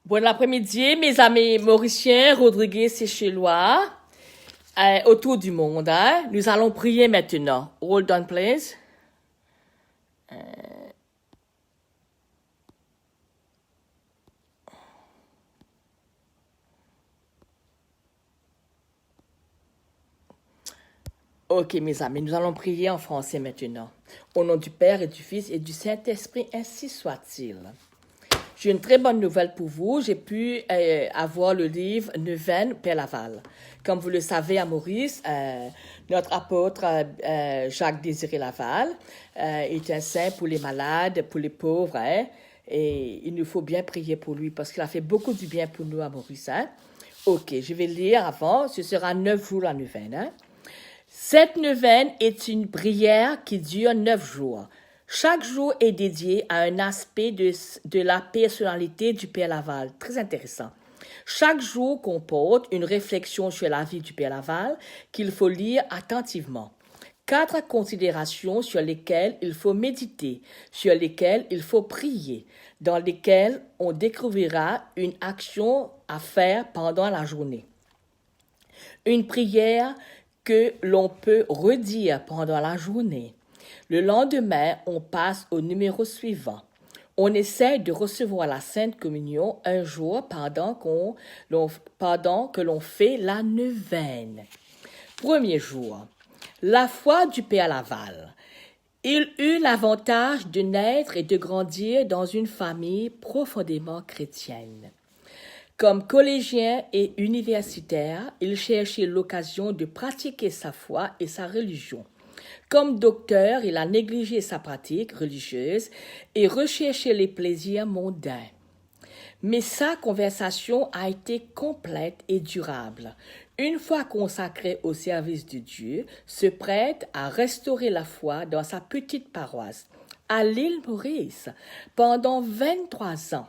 Bon après-midi, mes amis mauriciens, Rodriguez et Chélois, autour du monde. Hein? Nous allons prier maintenant. Hold on, please. Ok, mes amis, nous allons prier en français maintenant. Au nom du Père et du Fils et du Saint-Esprit, ainsi soit-il. J'ai une très bonne nouvelle pour vous. J'ai pu avoir le livre Neuvaine, Père Laval. Comme vous le savez, à Maurice, notre apôtre Jacques-Désiré Laval est un saint pour les malades, pour les pauvres. Hein, et il nous faut bien prier pour lui parce qu'il a fait beaucoup du bien pour nous à Maurice. Hein. Ok, je vais lire avant. Ce sera 9 jours la neuvaine. Hein. Cette neuvaine est une prière qui dure 9 jours. Chaque jour est dédié à un aspect de la personnalité du Père Laval. Très intéressant. Chaque jour comporte une réflexion sur la vie du Père Laval qu'il faut lire attentivement. 4 considérations sur lesquelles il faut méditer, sur lesquelles il faut prier, dans lesquelles on découvrira une action à faire pendant la journée. Une prière que l'on peut redire pendant la journée. Le lendemain, on passe au numéro suivant. On essaie de recevoir la Sainte Communion un jour pendant que l'on fait la neuvaine. Premier jour. La foi du Père Laval. Il eut l'avantage de naître et de grandir dans une famille profondément chrétienne. Comme collégien et universitaire, il cherchait l'occasion de pratiquer sa foi et sa religion. Comme docteur, il a négligé sa pratique religieuse et recherché les plaisirs mondains. Mais sa conversation a été complète et durable. Une fois consacré au service de Dieu, ce prêtre a restauré la foi dans sa petite paroisse, à l'île Maurice, pendant 23 ans.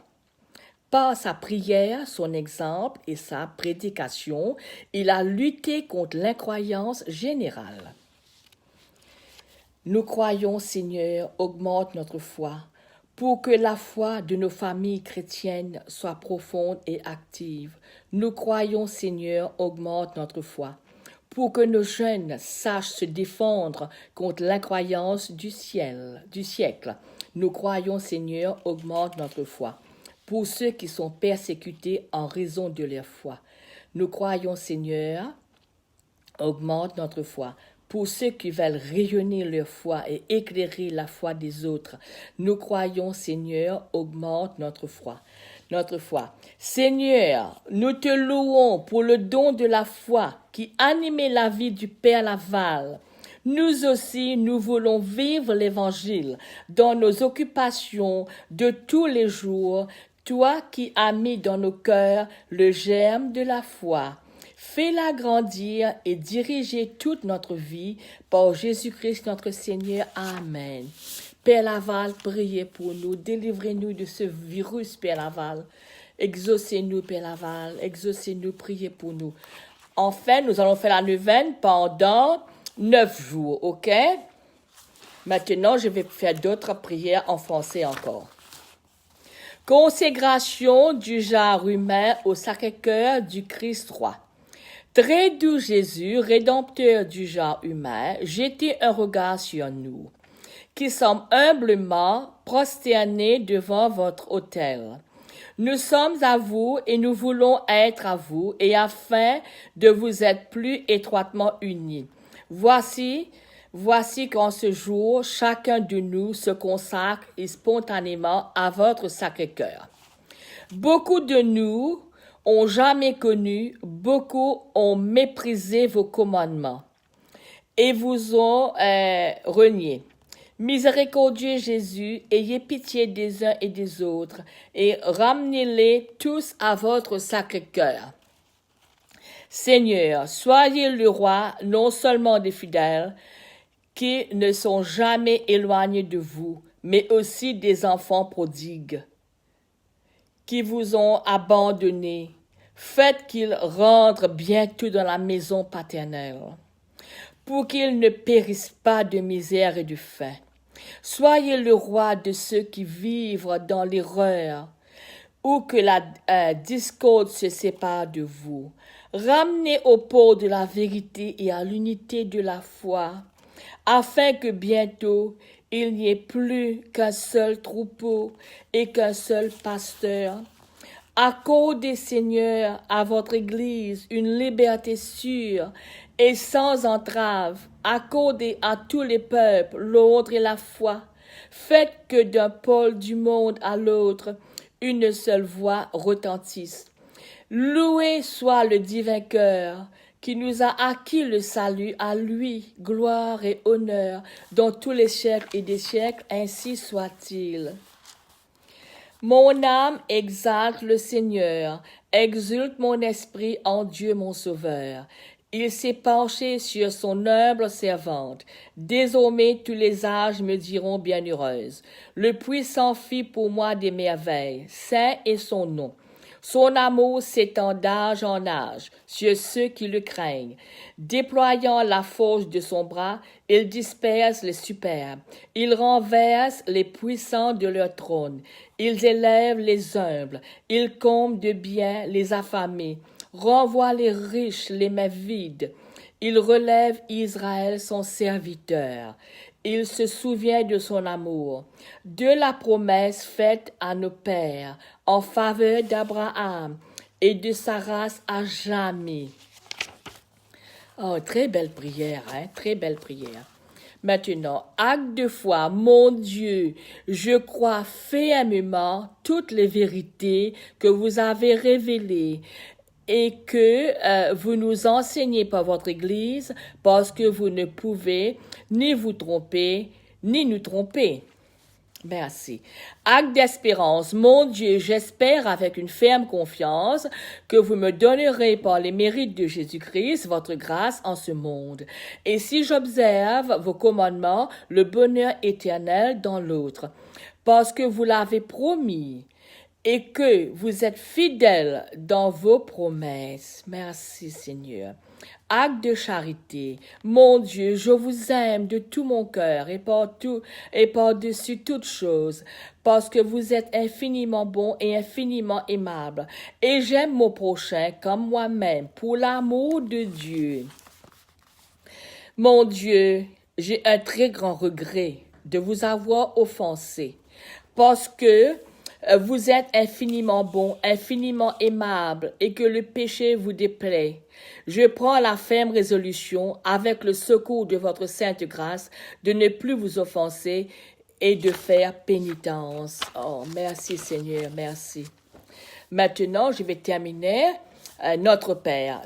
Par sa prière, son exemple et sa prédication, il a lutté contre l'incroyance générale. Nous croyons, Seigneur, augmente notre foi, pour que la foi de nos familles chrétiennes soit profonde et active. Nous croyons, Seigneur, augmente notre foi, pour que nos jeunes sachent se défendre contre l'incroyance du siècle. Nous croyons, Seigneur, augmente notre foi, pour ceux qui sont persécutés en raison de leur foi. Nous croyons, Seigneur, augmente notre foi. Pour ceux qui veulent rayonner leur foi et éclairer la foi des autres, nous croyons, Seigneur, augmente notre foi. Notre foi. Seigneur, nous te louons pour le don de la foi qui animait la vie du Père Laval. Nous aussi, nous voulons vivre l'Évangile dans nos occupations de tous les jours, toi qui as mis dans nos cœurs le germe de la foi. Fais-la grandir et diriger toute notre vie par Jésus-Christ notre Seigneur. Amen. Père Laval, priez pour nous, délivrez-nous de ce virus, Père Laval. Exaucez-nous, Père Laval, exaucez-nous, priez pour nous. Enfin, nous allons faire la neuvaine pendant 9 jours, ok? Maintenant, je vais faire d'autres prières en français encore. Conségration du genre humain au Sacré-Cœur du Christ roi. Très doux Jésus, rédempteur du genre humain, jetez un regard sur nous, qui sommes humblement prosternés devant votre autel. Nous sommes à vous et nous voulons être à vous, et afin de vous être plus étroitement unis. Voici qu'en ce jour, chacun de nous se consacre spontanément à votre Sacré-Cœur. Beaucoup de nous ont jamais connu, beaucoup ont méprisé vos commandements et vous ont renié. Miséricordieux Jésus, ayez pitié des uns et des autres et ramenez-les tous à votre Sacré-Cœur. Seigneur, soyez le roi non seulement des fidèles qui ne sont jamais éloignés de vous, mais aussi des enfants prodigues qui vous ont abandonnés. Faites qu'ils rentrent bientôt dans la maison paternelle, pour qu'ils ne périssent pas de misère et de faim. Soyez le roi de ceux qui vivent dans l'erreur, ou que la discorde se sépare de vous. Ramenez au port de la vérité et à l'unité de la foi, afin que bientôt il n'y ait plus qu'un seul troupeau et qu'un seul pasteur. Accordez, Seigneur, à votre Église une liberté sûre et sans entrave. Accordez à tous les peuples l'ordre et la foi. Faites que d'un pôle du monde à l'autre, une seule voix retentisse. Loué soit le divin cœur qui nous a acquis le salut, à lui, gloire et honneur, dans tous les siècles et des siècles, ainsi soit-il. Mon âme exalte le Seigneur, exulte mon esprit en Dieu mon Sauveur. Il s'est penché sur son humble servante. Désormais tous les âges me diront bienheureuse. Le Puissant fit pour moi des merveilles. Saint est son nom. Son amour s'étend d'âge en âge sur ceux qui le craignent. Déployant la force de son bras, il disperse les superbes. Il renverse les puissants de leur trône. Il élève les humbles. Il comble de bien les affamés. Renvoie les riches les mains vides. Il relève Israël son serviteur. Il se souvient de son amour, de la promesse faite à nos pères en faveur d'Abraham et de sa race à jamais. Oh, très belle prière, hein? Très belle prière. Maintenant, acte de foi, mon Dieu, je crois fermement toutes les vérités que vous avez révélées et que vous nous enseignez par votre Église, parce que vous ne pouvez ni vous tromper, ni nous tromper. Merci. Acte d'espérance, mon Dieu, j'espère avec une ferme confiance que vous me donnerez par les mérites de Jésus-Christ votre grâce en ce monde. Et si j'observe vos commandements, le bonheur éternel dans l'autre, parce que vous l'avez promis et que vous êtes fidèles dans vos promesses. Merci Seigneur. Acte de charité. Mon Dieu, je vous aime de tout mon cœur et par-dessus toute chose, parce que vous êtes infiniment bon et infiniment aimable. Et j'aime mon prochain comme moi-même, pour l'amour de Dieu. Mon Dieu, j'ai un très grand regret de vous avoir offensé, parce que vous êtes infiniment bon, infiniment aimable, et que le péché vous déplaît. Je prends la ferme résolution, avec le secours de votre sainte grâce, de ne plus vous offenser et de faire pénitence. Oh, merci Seigneur, merci. Maintenant, je vais terminer. Notre Père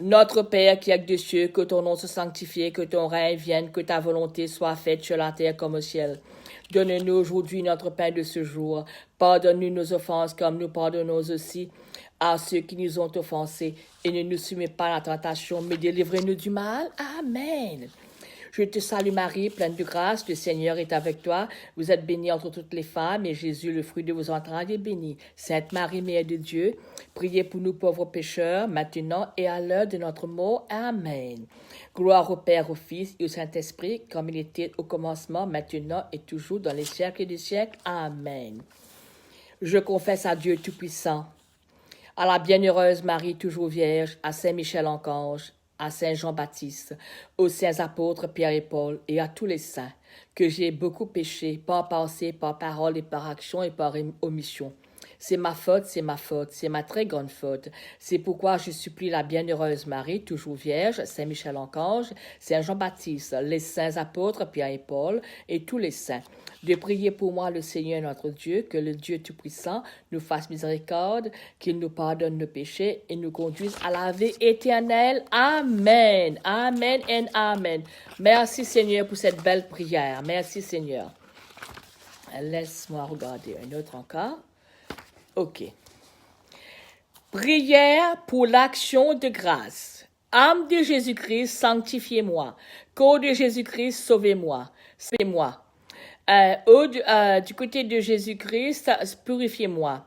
qui es des cieux, que ton nom soit sanctifié, que ton règne vienne, que ta volonté soit faite sur la terre comme au ciel. Donne-nous aujourd'hui notre pain de ce jour. Pardonne-nous nos offenses comme nous pardonnons aussi à ceux qui nous ont offensés. Et ne nous soumets pas à la tentation, mais délivre-nous du mal. Amen. Je te salue Marie, pleine de grâce, le Seigneur est avec toi. Vous êtes bénie entre toutes les femmes, et Jésus, le fruit de vos entrailles, est béni. Sainte Marie, Mère de Dieu, priez pour nous pauvres pécheurs, maintenant et à l'heure de notre mort. Amen. Gloire au Père, au Fils et au Saint-Esprit, comme il était au commencement, maintenant et toujours, dans les siècles des siècles. Amen. Je confesse à Dieu Tout-Puissant, à la bienheureuse Marie, toujours vierge, à Saint-Michel-Archange, à Saint Jean-Baptiste, aux saints apôtres Pierre et Paul et à tous les saints, que j'ai beaucoup péché, par pensée, par parole et par action et par omission. C'est ma faute, c'est ma très grande faute. C'est pourquoi je supplie la bienheureuse Marie, toujours vierge, Saint Michel-Archange, Saint Jean-Baptiste, les saints apôtres Pierre et Paul et tous les saints, de prier pour moi le Seigneur notre Dieu, que le Dieu Tout-Puissant nous fasse miséricorde, qu'il nous pardonne nos péchés et nous conduise à la vie éternelle. Amen. Amen et amen. Merci Seigneur pour cette belle prière. Merci Seigneur. Laisse-moi regarder un autre encore. OK. Prière pour l'action de grâce. Âme de Jésus-Christ, sanctifiez-moi. Corps de Jésus-Christ, sauvez-moi. Sauvez-moi. Du côté de Jésus-Christ, purifiez-moi.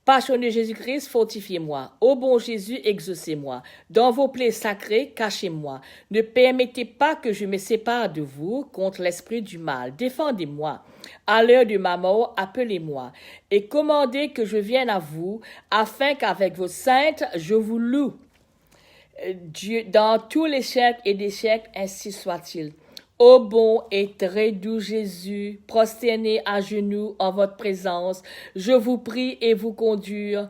Passion de Jésus-Christ, fortifiez-moi. Ô bon Jésus, exaucez-moi. Dans vos plaies sacrées, cachez-moi. Ne permettez pas que je me sépare de vous contre l'esprit du mal. Défendez-moi. À l'heure de ma mort, appelez-moi. Et commandez que je vienne à vous, afin qu'avec vos saintes, je vous loue. Dieu, dans tous les siècles et des siècles, ainsi soit-il. Ô bon et très doux Jésus, prosterné à genoux en votre présence, je vous prie et vous conjure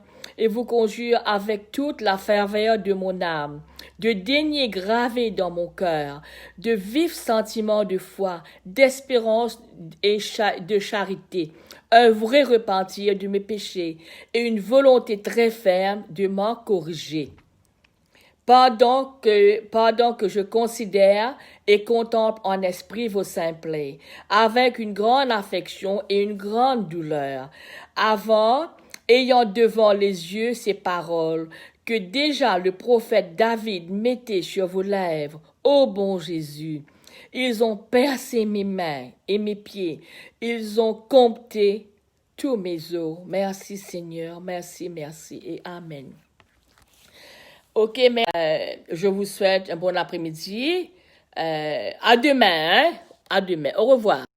avec toute la ferveur de mon âme, de daigner graver dans mon cœur de vifs sentiments de foi, d'espérance et de charité, un vrai repentir de mes péchés et une volonté très ferme de m'en corriger. Pendant que je considère et contemple en esprit vos saints plaies, avec une grande affection et une grande douleur, ayant devant les yeux ces paroles que déjà le prophète David mettait sur vos lèvres, ô bon Jésus, ils ont percé mes mains et mes pieds, ils ont compté tous mes os. Merci Seigneur, merci, merci et Amen. Ok, mais je vous souhaite un bon après-midi. À demain, hein? À demain. Au revoir.